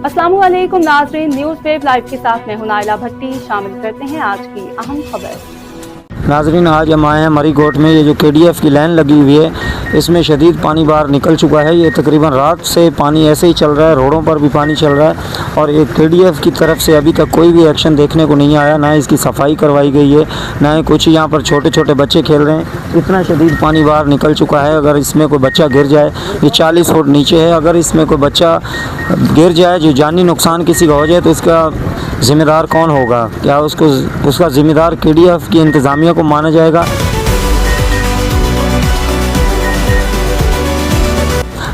अस्सलामुअलैकुम नाज़रीन, news web live के साथ मैं हूं नाइला भट्टी। शामिल करते हैं आज की अहम खबर। नाजरीन, आज हम आए हैं मरी कोट में। ये जो KDF की लाइन लगी हुई है, इसमें शदीद पानी बाहर निकल चुका है। ये तकरीबन रात से पानी ऐसे ही चल रहा है, रोडों पर भी पानी चल रहा है और ये KDF की तरफ से अभी तक कोई भी एक्शन देखने को नहीं आया। ना इसकी सफाई करवाई गई है, ना ही कुछ। यहाँ पर छोटे छोटे बच्चे खेल रहे हैं। इतना शदीद पानी बाहर निकल चुका है, अगर इसमें कोई बच्चा गिर जाए, ये 40 फुट नीचे है, अगर इसमें कोई बच्चा गिर जाए, जो जानी नुकसान किसी का हो जाए, तो इसका ज़िम्मेदार कौन होगा? क्या उसका ज़िम्मेदार KDF की इंतज़ामिया को माना जाएगा?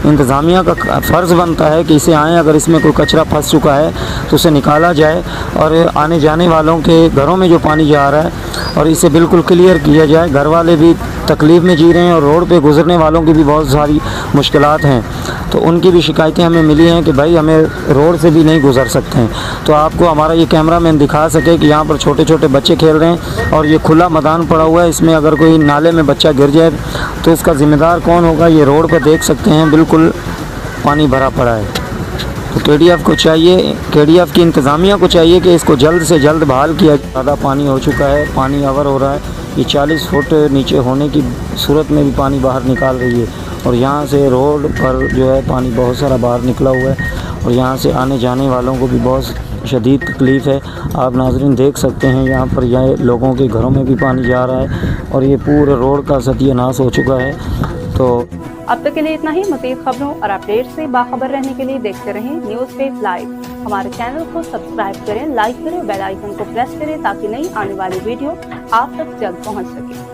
इंतज़ामिया का फ़र्ज़ बनता है कि इसे आएँ, अगर इसमें कोई कचरा फंस चुका है तो उसे निकाला जाए और आने जाने वालों के घरों में जो पानी जा रहा है और इसे बिल्कुल क्लियर किया जाए। घर वाले भी तकलीफ़ में जी रहे हैं और रोड पे गुज़रने वालों की भी बहुत सारी मुश्किलात हैं, तो उनकी भी शिकायतें हमें मिली हैं कि भाई हमें रोड से भी नहीं गुज़र सकते हैं। तो आपको हमारा ये कैमरामैन दिखा सके कि यहाँ पर छोटे छोटे बच्चे खेल रहे हैं और ये खुला मैदान पड़ा हुआ है। इसमें अगर कोई नाले में बच्चा गिर जाए तो इसका ज़िम्मेदार कौन होगा? ये रोड पर देख सकते हैं, बिल्कुल पानी भरा पड़ा है। तो KDF को चाहिए, KDF की इंतज़ामिया को चाहिए कि इसको जल्द से जल्द बहाल किया। ज़्यादा पानी हो चुका है, पानी अवर हो रहा है। ये 40 फुट नीचे होने की सूरत में भी पानी बाहर निकाल रही है और यहाँ से रोड पर जो है पानी बहुत सारा बाहर निकला हुआ है और यहाँ से आने जाने वालों को भी बहुत शदीद तकलीफ़ है। आप नाज़रीन देख सकते हैं, यहाँ पर यह लोगों के घरों में भी पानी जा रहा है और ये पूरे रोड का सत्यानाश हो चुका है। तो अब तक के लिए इतना ही। मज़ीद खबरों और अपडेट से बाखबर रहने के लिए देखते रहें न्यूज़ वेब लाइव। हमारे चैनल को सब्सक्राइब करें, लाइक करें, बेल आइकन को प्रेस करें ताकि नई आने वाली वीडियो आप तक जल्द पहुंच सके।